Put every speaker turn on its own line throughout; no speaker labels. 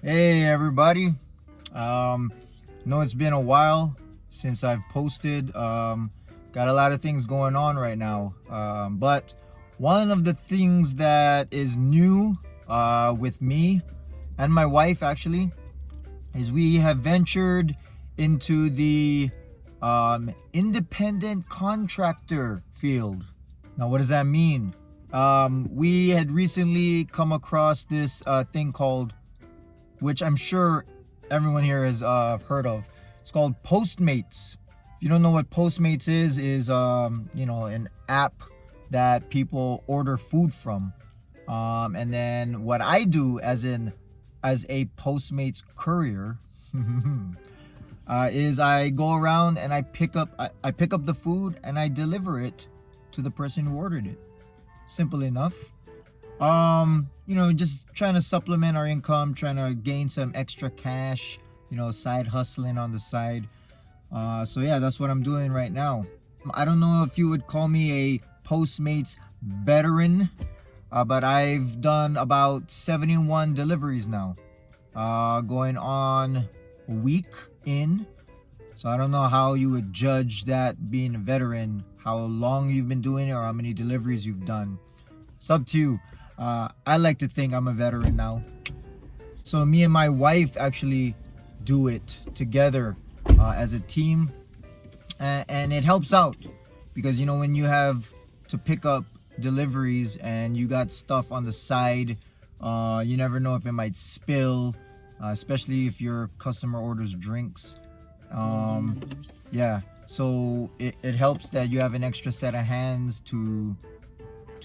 Hey everybody. Know it's been a while since I've posted. Got a lot of things going on right now. But one of the things that is new with me and my wife actually is we have ventured into the independent contractor field. Now, what does that mean? We had recently come across this thing called, which I'm sure everyone here has heard of. It's called Postmates. If you don't know what Postmates is an app that people order food from. And then what I do as a Postmates courier is I go around and I pick up the food and I deliver it to the person who ordered it. Simple enough. Just trying to supplement our income, trying to gain some extra cash, side hustling on the side. So yeah, that's what I'm doing right now. I don't know if you would call me a Postmates veteran, but I've done about 71 deliveries now, going on a week in. So I don't know how you would judge that being a veteran, how long you've been doing it or how many deliveries you've done. It's up to you. I like to think I'm a veteran now. So me and my wife actually do it together as a team, and it helps out because when you have to pick up deliveries and you got stuff on the side, you never know if it might spill, especially if your customer orders drinks. So it helps that you have an extra set of hands to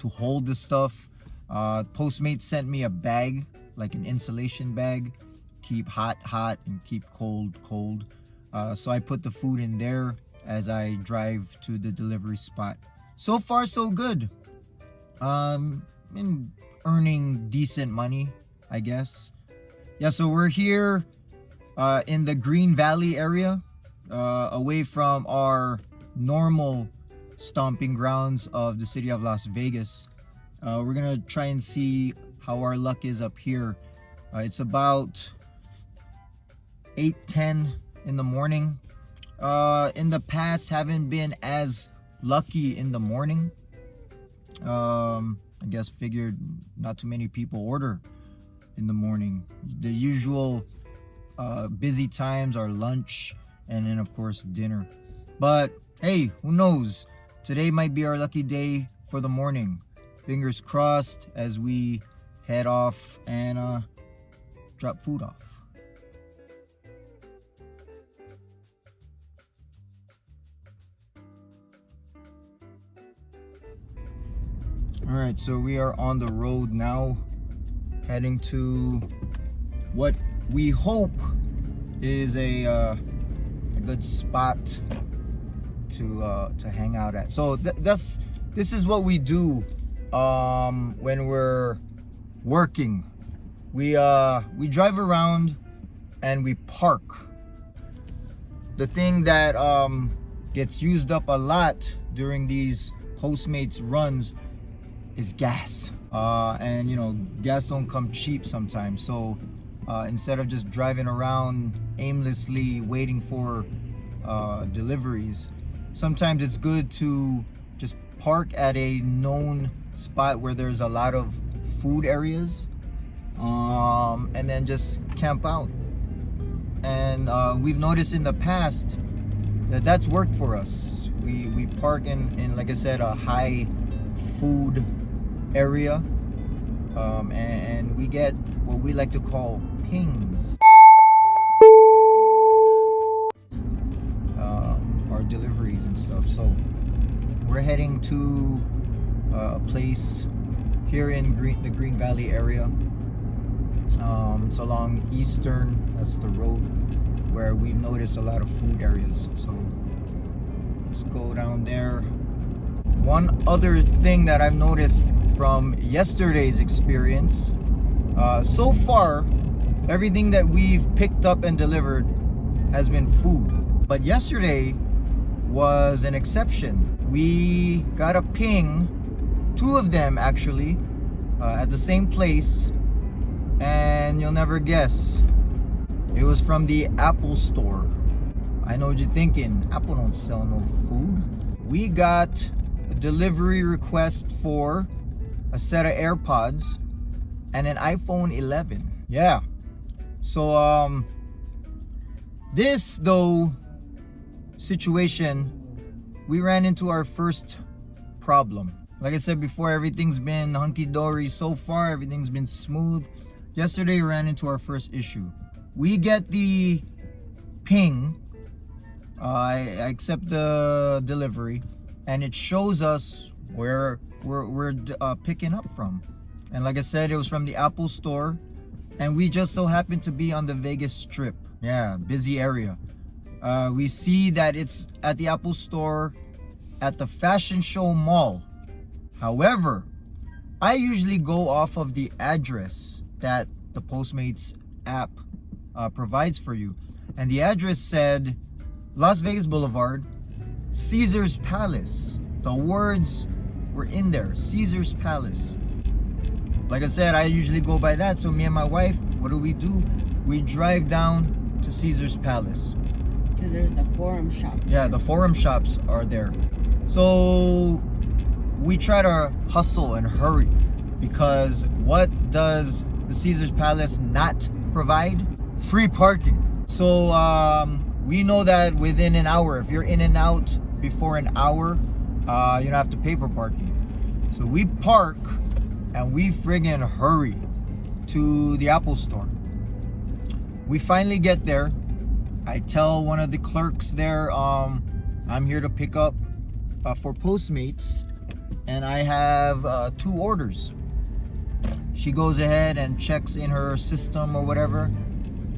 hold the stuff. Postmates sent me a bag, like an insulation bag, keep hot and keep cold. So I put the food in there as I drive to the delivery spot. So far so good. Been earning decent money, I guess. Yeah, so we're here in the Green Valley area, away from our normal stomping grounds of the city of Las Vegas. We're gonna try and see how our luck is up here. It's about 8:10 in the morning. In the past, haven't been as lucky in the morning. I guess figured not too many people order in the morning. The usual busy times are lunch and then of course dinner. But hey, who knows? Today might be our lucky day for the morning. Fingers crossed as we head off and drop food off. All right, so we are on the road now, heading to what we hope is a good spot to hang out at. So this is what we do when we're working. We drive around and we park. The thing that gets used up a lot during these Postmates runs is gas, and gas don't come cheap sometimes. So instead of just driving around aimlessly waiting for deliveries, sometimes it's good to just park at a known spot where there's a lot of food areas, and then just camp out. And we've noticed in the past that that's worked for us. We park in like I said, a high food area, and we get what we like to call pings, our deliveries and stuff. So we're heading to a place here in the Green Valley area. It's along Eastern, that's the road where we've noticed a lot of food areas. So let's go down there. One other thing that I've noticed from yesterday's experience, so far everything that we've picked up and delivered has been food, but yesterday was an exception. We got a ping, two of them actually, at the same place, And you'll never guess, it was from the Apple store. I know what you're thinking, Apple don't sell no food. We got a delivery request for a set of AirPods and an iPhone 11. Yeah. So this though situation, we ran into our first problem. Like I said before, everything's been hunky-dory so far, everything's been smooth. Yesterday we ran into our first issue. We get the ping, I accept the delivery, and it shows us where we're picking up from. And like I said, it was from the Apple store, and we just so happen to be on the Vegas Strip. Yeah, busy area. We see that it's at the Apple store at the Fashion Show Mall. However, I usually go off of the address that the Postmates app provides for you. And the address said Las Vegas Boulevard, Caesar's Palace. The words were in there, Caesar's Palace. Like I said, I usually go by that. So me and my wife, what do? We drive down to Caesar's Palace.
Because there's the Forum shop.
Yeah, the Forum shops are there. So we try to hustle and hurry, because what does the Caesar's Palace not provide? Free parking. So we know that within an hour, if you're in and out before an hour, you don't have to pay for parking. So we park and we friggin' hurry to the Apple store. We finally get there. I tell one of the clerks there, I'm here to pick up for Postmates, and I have 2 orders. She goes ahead and checks in her system or whatever,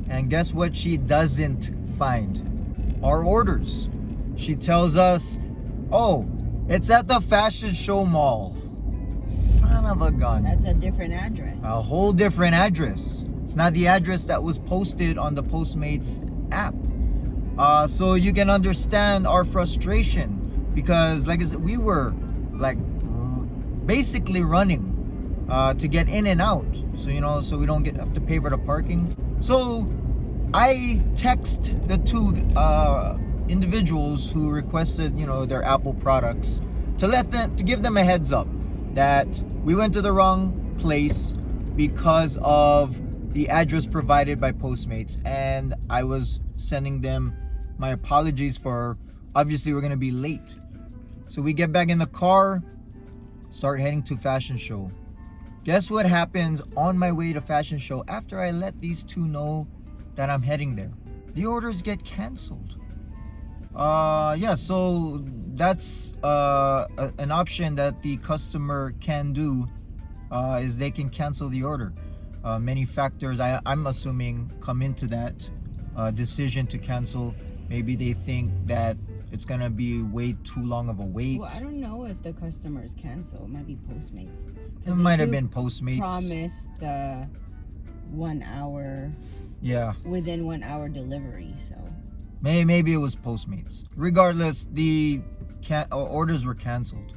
and guess what she doesn't find? Our orders. She tells us, oh, it's at the Fashion Show Mall. Son of a gun.
That's a different address.
A whole different address. It's not the address that was posted on the Postmates app. So you can understand our frustration, because like I said, we were like basically running to get in and out, so we don't have to pay for the parking. So I text the 2 individuals who requested their Apple products to give them a heads up that we went to the wrong place because of the address provided by Postmates, and I was sending them my apologies for obviously we're gonna be late. So we get back in the car, start heading to Fashion Show. Guess what happens on my way to Fashion Show after I let these 2 know that I'm heading there? The orders get canceled. Yeah, so that's an option that the customer can do, is they can cancel the order. Many factors, I'm assuming, come into that decision to cancel. Maybe they think that it's gonna be way too long of a wait.
Well, I don't know if the customers cancel. It might be Postmates.
It might have been Postmates.
Promised the 1 hour.
Yeah.
Within 1 hour delivery, so.
Maybe it was Postmates. Regardless, the orders were canceled.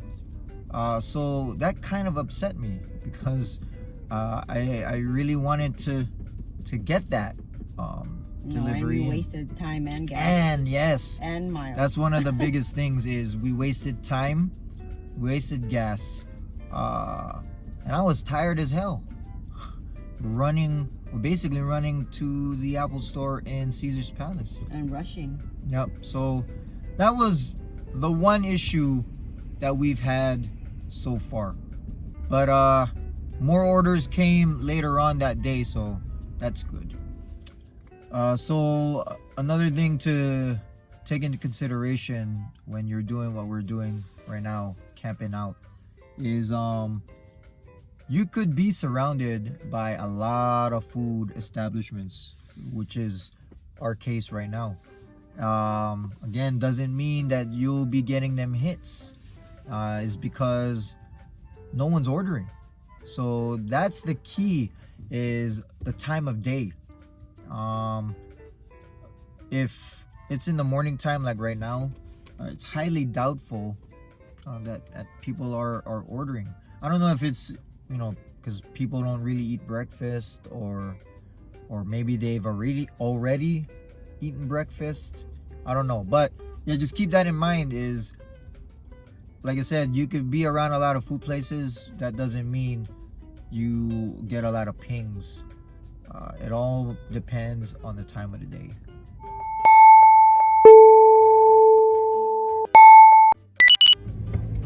So that kind of upset me, because I really wanted to get that delivery.
And we wasted time and gas.
And yes.
And miles.
That's one of the biggest things, is we wasted time, wasted gas. And I was tired as hell. Basically running to the Apple store in Caesar's Palace.
And rushing.
Yep. So that was the one issue that we've had so far. But more orders came later on that day, so that's good. So another thing to take into consideration when you're doing what we're doing right now, camping out, is you could be surrounded by a lot of food establishments, which is our case right now. Again, doesn't mean that you'll be getting them hits. Is because no one's ordering. So that's the key, is the time of day. If it's in the morning time, like right now, it's highly doubtful that people are ordering. I don't know if it's you know, because people don't really eat breakfast, or maybe they've already eaten breakfast. I don't know, but yeah, just keep that in mind. Is like I said, you could be around a lot of food places. That doesn't mean you get a lot of pings. It all depends on the time of the day.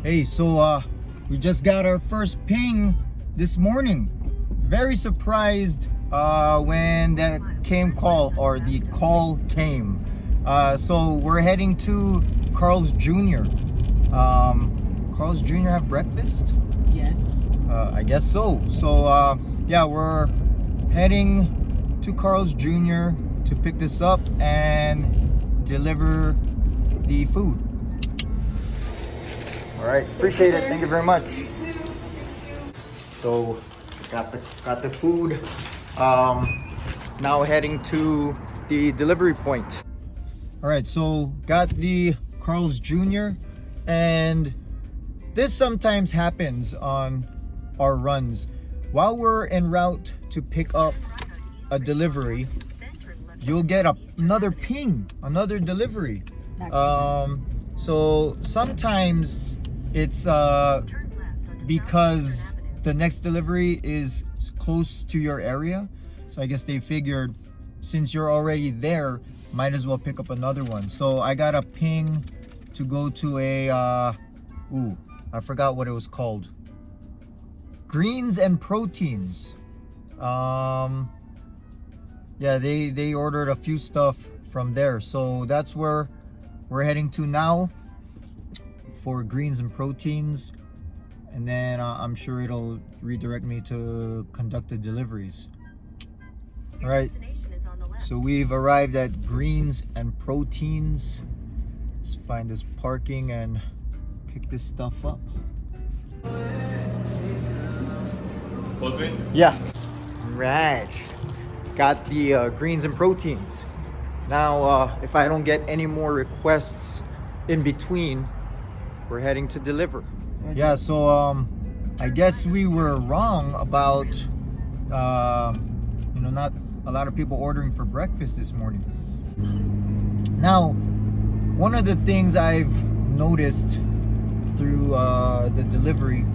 Hey, so we just got our first ping this morning. Very surprised when that the call came. So we're heading to Carl's Jr. Carl's Jr. have breakfast?
Yes.
I guess so. So yeah, we're heading to Carl's Jr. to pick this up and deliver the food. All right, appreciate it. Thank you very much. So got the food. Now heading to the delivery point. All right, so got the Carl's Jr. and this sometimes happens on our runs. While we're en route to pick up a delivery, you'll get another ping, another delivery. So sometimes it's because the next delivery is close to your area. So I guess they figured since you're already there, might as well pick up another one. So I got a ping to go to a I forgot what it was called. Greens and Proteins. Yeah, they ordered a few stuff from there. So that's where we're heading to now for Greens and Proteins. And then I'm sure it'll redirect me to conduct the deliveries. All right, so we've arrived at Greens and Proteins. Let's find this parking and pick this stuff up.
Postmates?
Yeah. All right, got the Greens and Proteins. Now, if I don't get any more requests in between, we're heading to deliver. Yeah, so I guess we were wrong about not a lot of people ordering for breakfast this morning. Now, one of the things I've noticed through the delivery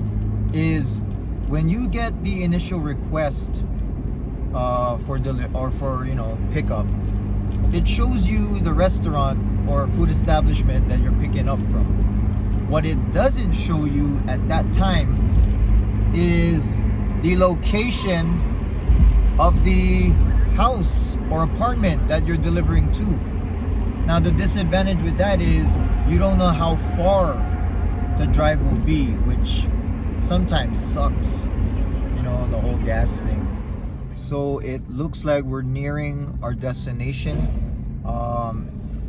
is when you get the initial request for pickup, it shows you the restaurant or food establishment that you're picking up from. What it doesn't show you at that time is the location of the house or apartment that you're delivering to. Now, the disadvantage with that is you don't know how far the drive will be, which sometimes sucks, the whole gas thing. So it looks like we're nearing our destination,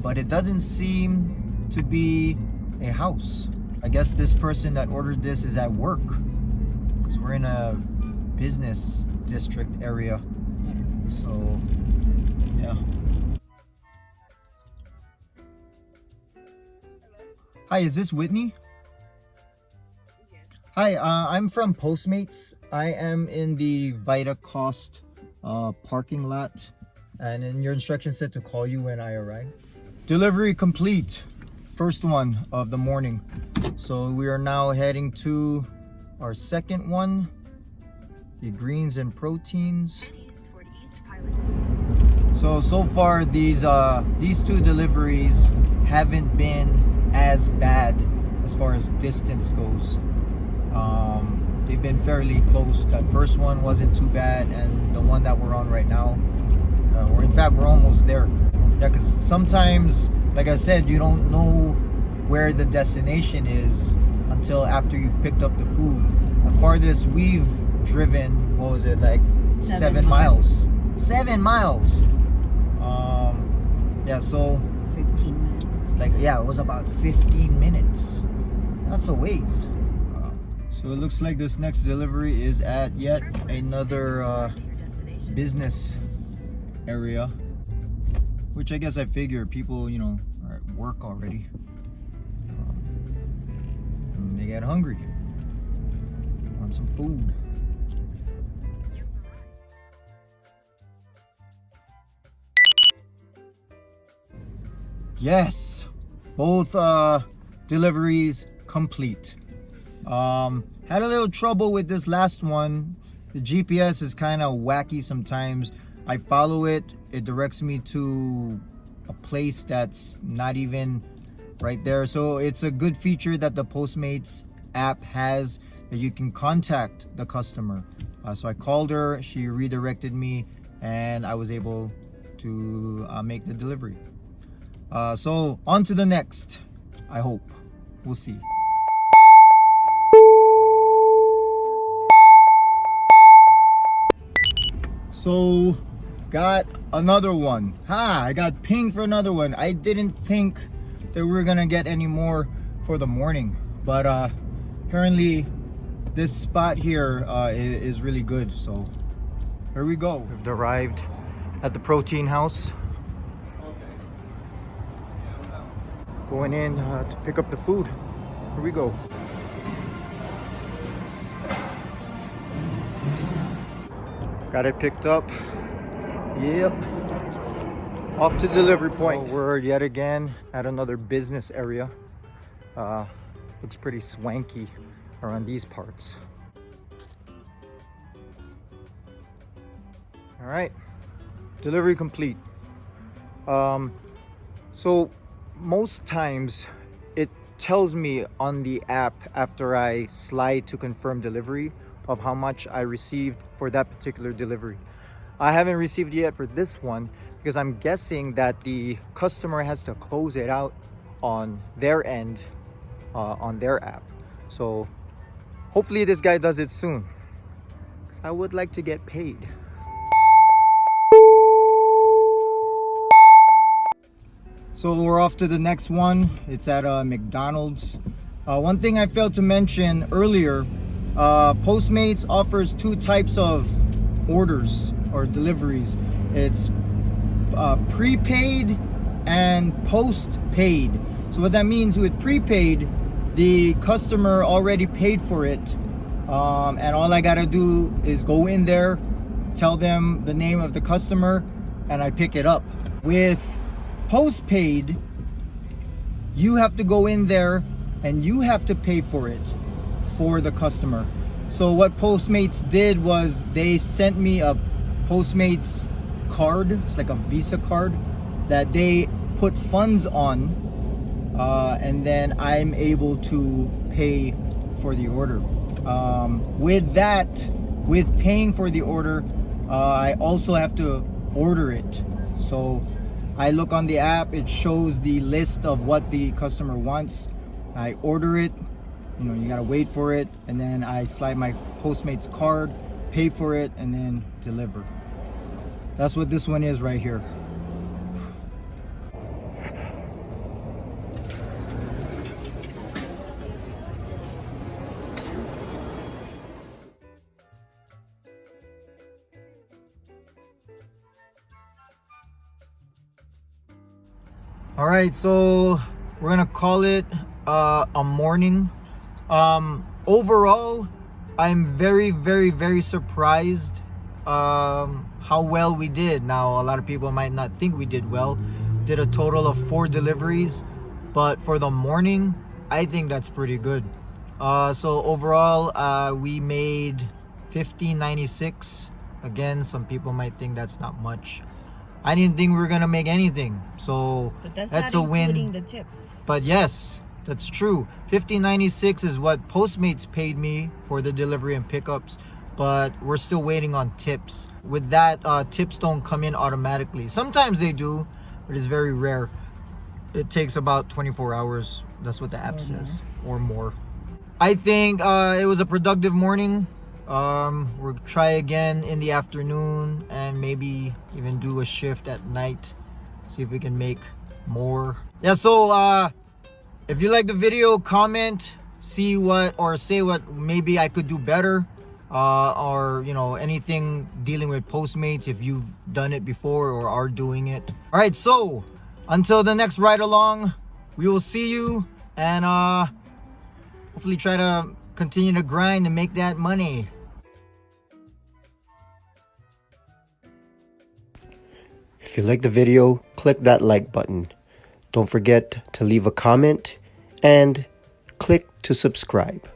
but it doesn't seem to be a house. I guess this person that ordered this is at work, because we're in a business district area. So yeah. Hi, is this Whitney? Hi, I'm from Postmates. I am in the Vita Cost parking lot, and in your instructions said to call you when I arrive. Delivery complete. First one of the morning. So we are now heading to our second one, the Greens and Proteins. So far these two deliveries haven't been as bad as far as distance goes. They've been fairly close. That first one wasn't too bad, and the one that we're on right now, we're almost there. Yeah, because sometimes, like I said, you don't know where the destination is until after you've picked up the food. The farthest we've driven, what was it, like 7 miles? 7 miles. Yeah, so
15 minutes.
It was about 15 minutes. That's a ways. So it looks like this next delivery is at yet another business area, which I guess I figure people, are at work already. And they get hungry, want some food. Yes, both deliveries complete. Had a little trouble with this last one. The GPS is kind of wacky sometimes. I follow it, it directs me to a place that's not even right there. So it's a good feature that the Postmates app has, that you can contact the customer. So I called her, she redirected me, and I was able to make the delivery. So on to the next, I hope. We'll see. So got another one. I got pinged for another one. I didn't think that we were gonna get any more for the morning, but apparently this spot here is really good. So here we go. We've arrived at the protein house. Going in to pick up the food. Here we go. Got it picked up. Yep. Off to delivery point. So we're yet again at another business area. Looks pretty swanky around these parts. All right, delivery complete. So most times it tells me on the app after I slide to confirm delivery of how much I received for that particular delivery. I haven't received yet for this one because I'm guessing that the customer has to close it out on their end on their app. So hopefully this guy does it soon, because I would like to get paid. So we're off to the next one. It's at McDonald's. One thing I failed to mention earlier, Postmates offers two types of orders or deliveries. It's prepaid and postpaid. So what that means, with prepaid, the customer already paid for it, and all I gotta do is go in there, tell them the name of the customer, and I pick it up. With postpaid, you have to go in there and you have to pay for it for the customer. So what Postmates did was they sent me a Postmates card. It's like a Visa card that they put funds on, and then I'm able to pay for the order. With that, with paying for the order, I also have to order it. So I look on the app, it shows the list of what the customer wants. I order it, you gotta wait for it, and then I slide my Postmates card, pay for it, and then deliver. That's what this one is right here. All right, so we're gonna call it a morning. Overall, I'm very, very, very surprised how well we did. Now, a lot of people might not think we did well. Did a total of 4 deliveries, but for the morning, I think that's pretty good. So overall, we made $15.96. Again, some people might think that's not much. I didn't think we were gonna make anything, so
But that's
not
a
win.
The tips.
But yes, that's true. $15.96 is what Postmates paid me for the delivery and pickups, but we're still waiting on tips. With that, tips don't come in automatically. Sometimes they do, but it's very rare. It takes about 24 hours. That's what the app says, or more. I think it was a productive morning. We'll try again in the afternoon and maybe even do a shift at night. See if we can make more. Yeah, so if you like the video, comment, see what, or say what maybe I could do better, or anything dealing with Postmates if you've done it before or are doing it. All right, so until the next ride along, we will see you, and hopefully try to continue to grind and make that money. If you like the video, click that like button.
Don't forget to leave a comment and click to subscribe.